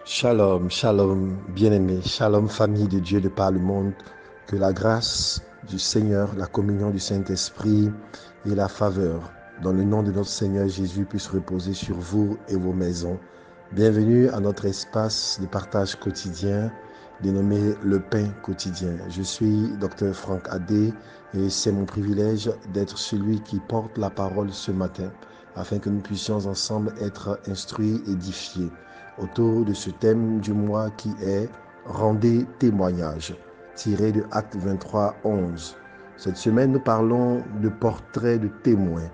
Shalom, shalom, bien-aimés, shalom, famille de Dieu de par le monde. Que la grâce du Seigneur, la communion du Saint-Esprit et la faveur, dans le nom de notre Seigneur Jésus, puissent reposer sur vous et vos maisons. Bienvenue à notre espace de partage quotidien, dénommé Le Pain Quotidien. Je suis Dr Franck Adé et c'est mon privilège d'être celui qui porte la parole ce matin, afin que nous puissions ensemble être instruits, édifiés, autour de ce thème du mois qui est « Rendez témoignage », tiré de Actes 23, 11. Cette semaine, nous parlons de portrait de témoin.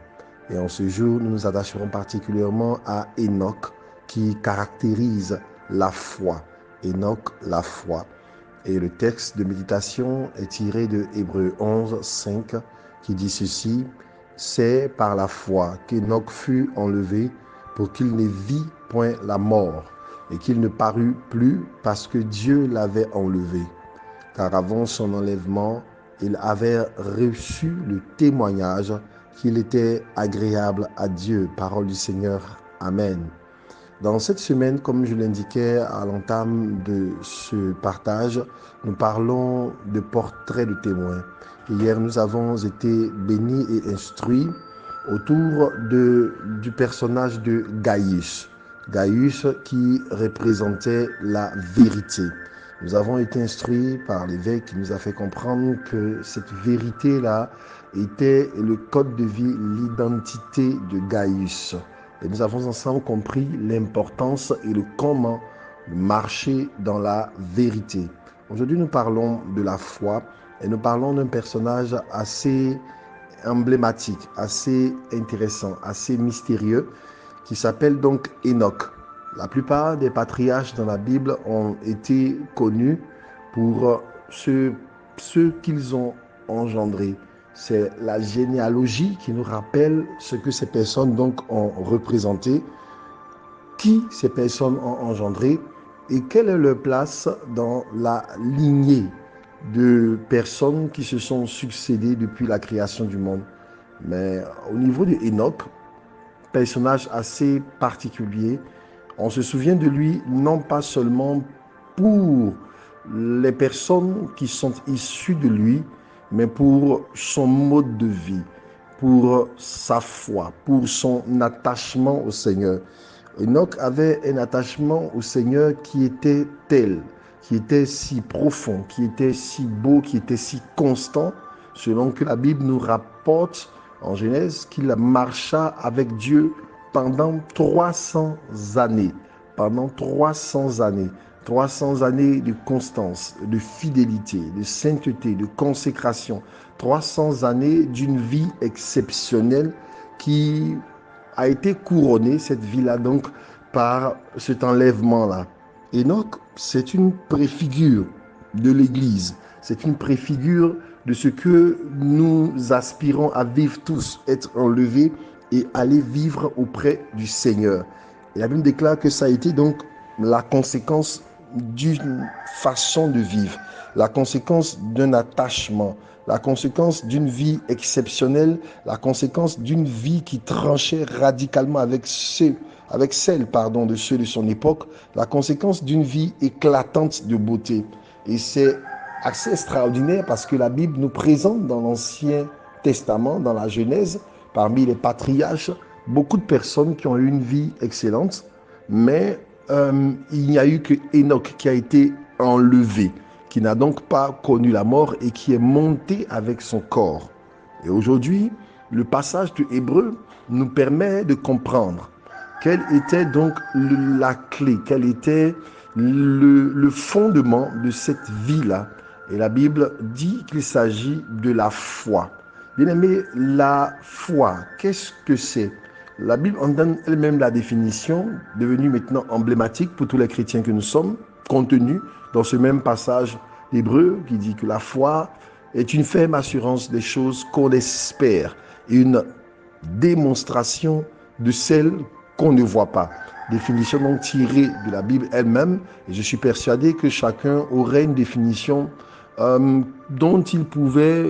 Et en ce jour, nous nous attacherons particulièrement à Enoch, qui caractérise la foi. Enoch, la foi. Et le texte de méditation est tiré de Hébreux 11, 5, qui dit ceci: « C'est par la foi qu'Enoch fut enlevé pour qu'il ne vit point la mort, et qu'il ne parut plus parce que Dieu l'avait enlevé. Car avant son enlèvement, il avait reçu le témoignage qu'il était agréable à Dieu. » Parole du Seigneur. Amen. Dans cette semaine, comme je l'indiquais à l'entame de ce partage, nous parlons de portrait de témoin. Hier, nous avons été bénis et instruits autour du personnage de Gaius. Gaius qui représentait la vérité. Nous avons été instruits par l'évêque qui nous a fait comprendre que cette vérité-là était le code de vie, l'identité de Gaius. Et nous avons ensemble compris l'importance et le comment de marcher dans la vérité. Aujourd'hui, nous parlons de la foi et nous parlons d'un personnage assez emblématique, assez intéressant, assez mystérieux, qui s'appelle donc Enoch. La plupart des patriarches dans la Bible ont été connus pour ce qu'ils ont engendré. C'est la généalogie qui nous rappelle ce que ces personnes donc ont représenté, qui ces personnes ont engendré et quelle est leur place dans la lignée de personnes qui se sont succédées depuis la création du monde. Mais au niveau de Enoch, personnage assez particulier, on se souvient de lui non pas seulement pour les personnes qui sont issues de lui, mais pour son mode de vie, pour sa foi, pour son attachement au Seigneur. Enoch avait un attachement au Seigneur qui était tel, qui était si profond, qui était si beau, qui était si constant, selon que la Bible nous rapporte en Genèse qu'il marcha avec Dieu pendant 300 années. Pendant 300 années. 300 années de constance, de fidélité, de sainteté, de consécration. 300 années d'une vie exceptionnelle qui a été couronnée, cette vie-là, donc, par cet enlèvement-là. Enoch, c'est une préfigure de l'Église. C'est une préfigure de ce que nous aspirons à vivre tous, être enlevés et aller vivre auprès du Seigneur. Et la Bible déclare que ça a été donc la conséquence d'une façon de vivre, la conséquence d'un attachement, la conséquence d'une vie exceptionnelle, la conséquence d'une vie qui tranchait radicalement avec celle de ceux de son époque, la conséquence d'une vie éclatante de beauté. Et c'est assez extraordinaire parce que la Bible nous présente dans l'Ancien Testament, dans la Genèse, parmi les patriarches, beaucoup de personnes qui ont eu une vie excellente, mais il n'y a eu que Enoch qui a été enlevé, qui n'a donc pas connu la mort et qui est monté avec son corps. Et aujourd'hui, le passage de Hébreux nous permet de comprendre quelle était donc la clé, quel était le fondement de cette vie-là. Et la Bible dit qu'il s'agit de la foi. Bien aimé, la foi, qu'est-ce que c'est? La Bible en donne elle-même la définition, devenue maintenant emblématique pour tous les chrétiens que nous sommes, contenue dans ce même passage d'Hébreux qui dit que la foi est une ferme assurance des choses qu'on espère, une démonstration de celles qu'on ne voit pas. Définition donc tirée de la Bible elle-même, et je suis persuadé que chacun aurait une définition dont il pourrait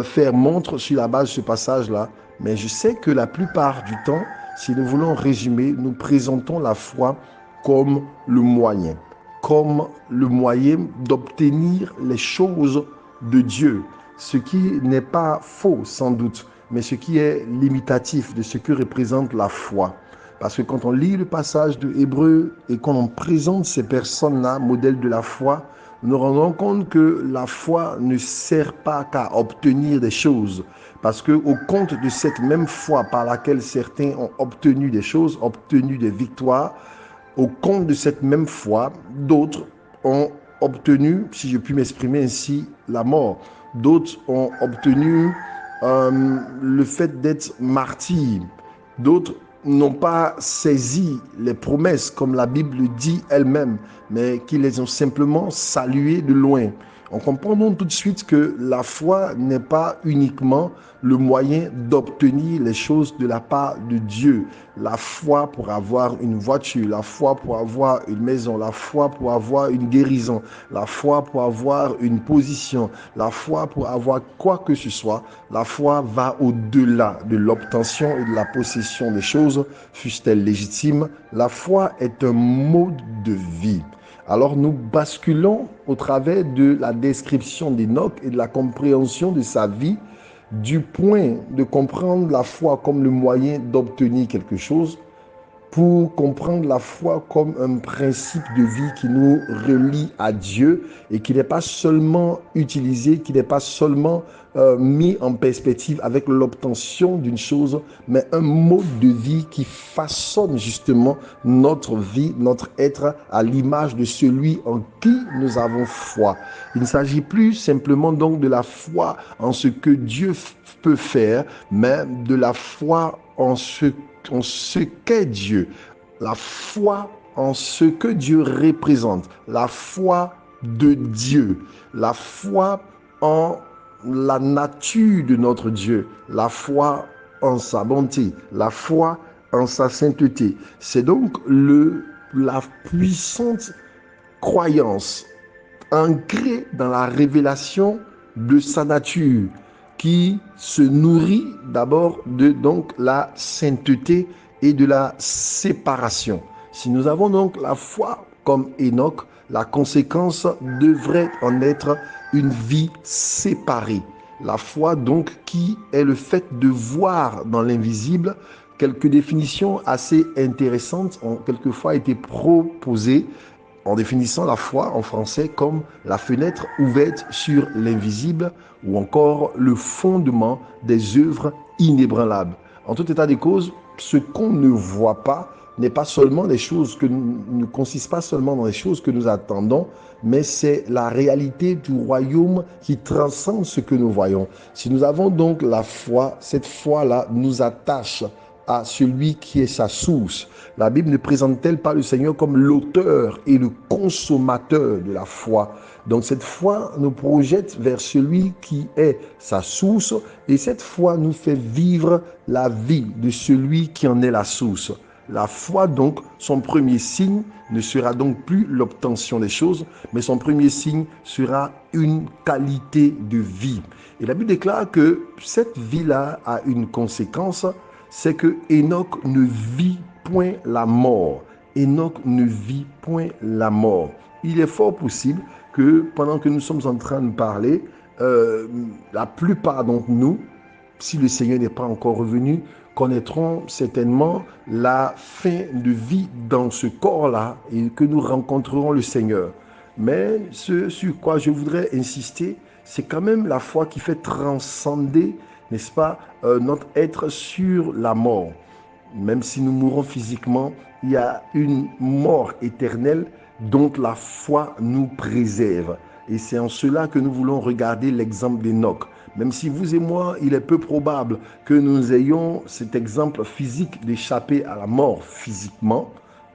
faire montre sur la base de ce passage-là. Mais je sais que la plupart du temps, si nous voulons résumer, nous présentons la foi comme le moyen d'obtenir les choses de Dieu, ce qui n'est pas faux sans doute, mais ce qui est limitatif de ce que représente la foi. Parce que quand on lit le passage de Hébreux et quand on présente ces personnes-là, modèles de la foi, nous nous rendons compte que la foi ne sert pas qu'à obtenir des choses. Parce qu'au compte de cette même foi par laquelle certains ont obtenu des choses, obtenu des victoires, au compte de cette même foi, d'autres ont obtenu, si je puis m'exprimer ainsi, la mort. D'autres ont obtenu le fait d'être martyrs. D'autres n'ont pas saisi les promesses comme la Bible dit elle-même, mais qui les ont simplement saluées de loin. On comprend donc tout de suite que la foi n'est pas uniquement le moyen d'obtenir les choses de la part de Dieu. La foi pour avoir une voiture, la foi pour avoir une maison, la foi pour avoir une guérison, la foi pour avoir une position, la foi pour avoir quoi que ce soit. La foi va au-delà de l'obtention et de la possession des choses, fussent-elles légitimes. La foi est un mode de vie. Alors nous basculons au travers de la description d'Enoch et de la compréhension de sa vie, du point de comprendre la foi comme le moyen d'obtenir quelque chose, pour comprendre la foi comme un principe de vie qui nous relie à Dieu et qui n'est pas seulement utilisé, qui n'est pas seulement mis en perspective avec l'obtention d'une chose, mais un mode de vie qui façonne justement notre vie, notre être à l'image de celui en qui nous avons foi. Il ne s'agit plus simplement donc de la foi en ce que Dieu peut faire, mais de la foi en ce qu'est Dieu, la foi en ce que Dieu représente, la foi de Dieu, la foi en la nature de notre Dieu, la foi en sa bonté, la foi en sa sainteté. C'est donc la puissante croyance ancrée dans la révélation de sa nature, qui se nourrit d'abord de donc la sainteté et de la séparation. Si nous avons donc la foi comme Enoch, la conséquence devrait en être une vie séparée. La foi donc qui est le fait de voir dans l'invisible. Quelques définitions assez intéressantes ont quelquefois été proposées en définissant la foi en français comme la fenêtre ouverte sur l'invisible ou encore le fondement des œuvres inébranlables. En tout état de cause, ce qu'on ne voit pas n'est pas seulement des choses que ne consiste pas seulement dans les choses que nous attendons, mais c'est la réalité du royaume qui transcende ce que nous voyons. Si nous avons donc la foi, cette foi-là nous attache à celui qui est sa source. La Bible ne présente-t-elle pas le Seigneur comme l'auteur et le consommateur de la foi? Donc cette foi nous projette vers celui qui est sa source et cette foi nous fait vivre la vie de celui qui en est la source. La foi donc, son premier signe ne sera donc plus l'obtention des choses, mais son premier signe sera une qualité de vie. Et la Bible déclare que cette vie-là a une conséquence, c'est que Enoch ne vit point la mort. Enoch ne vit point la mort. Il est fort possible que pendant que nous sommes en train de parler, la plupart d'entre nous, si le Seigneur n'est pas encore revenu, connaîtront certainement la fin de vie dans ce corps-là et que nous rencontrerons le Seigneur. Mais ce sur quoi je voudrais insister, c'est quand même la foi qui fait transcender, n'est-ce pas, notre être sur la mort. Même si nous mourons physiquement, il y a une mort éternelle dont la foi nous préserve. Et c'est en cela que nous voulons regarder l'exemple d'Enoch. Même si vous et moi, il est peu probable que nous ayons cet exemple physique d'échapper à la mort physiquement,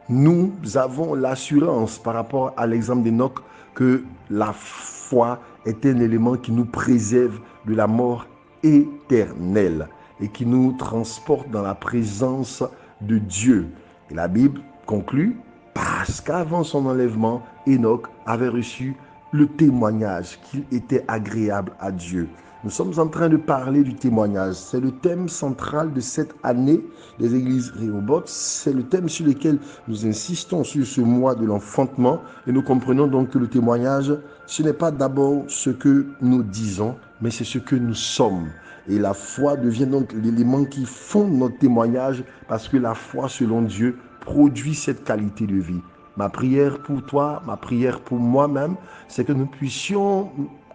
nous avons l'assurance par rapport à l'exemple d'Enoch que la foi est un élément qui nous préserve de la mort éternelle et qui nous transporte dans la présence de Dieu. Et la Bible conclut, parce qu'avant son enlèvement, Enoch avait reçu le témoignage qu'il était agréable à Dieu. Nous sommes en train de parler du témoignage. C'est le thème central de cette année des églises Rehoboth. C'est le thème sur lequel nous insistons sur ce mois de l'enfantement. Et nous comprenons donc que le témoignage, ce n'est pas d'abord ce que nous disons, mais c'est ce que nous sommes. Et la foi devient donc l'élément qui fonde notre témoignage parce que la foi, selon Dieu, produit cette qualité de vie. Ma prière pour toi, ma prière pour moi-même, c'est que nous puissions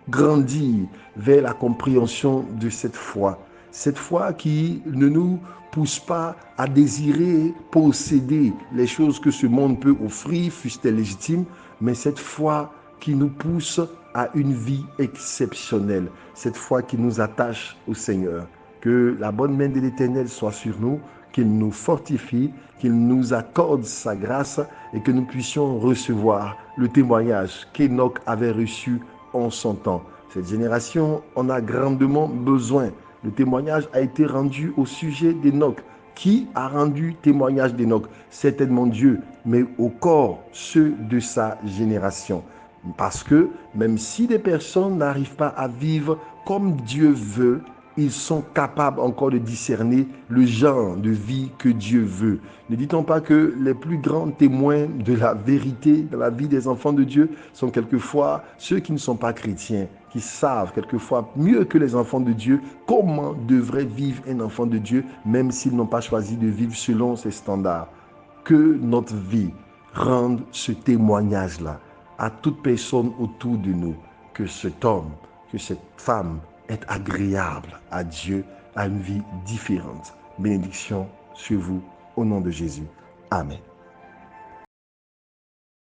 grandir vers la compréhension de cette foi. Cette foi qui ne nous pousse pas à désirer posséder les choses que ce monde peut offrir, fussent-elles légitimes, mais cette foi qui nous pousse à une vie exceptionnelle, cette foi qui nous attache au Seigneur. Que la bonne main de l'Éternel soit sur nous, qu'il nous fortifie, qu'il nous accorde sa grâce et que nous puissions recevoir le témoignage qu'Enoch avait reçu en son temps. Cette génération en a grandement besoin. Le témoignage a été rendu au sujet d'Enoch. Qui a rendu témoignage d'Enoch? Certainement Dieu, mais au corps ceux de sa génération. Parce que même si des personnes n'arrivent pas à vivre comme Dieu veut, ils sont capables encore de discerner le genre de vie que Dieu veut. Ne dit-on pas que les plus grands témoins de la vérité dans la vie des enfants de Dieu sont quelquefois ceux qui ne sont pas chrétiens, qui savent quelquefois mieux que les enfants de Dieu comment devrait vivre un enfant de Dieu, même s'ils n'ont pas choisi de vivre selon ses standards. Que notre vie rende ce témoignage-là à toute personne autour de nous, que cet homme, que cette femme est agréable à Dieu, à une vie différente. Bénédiction sur vous, au nom de Jésus. Amen.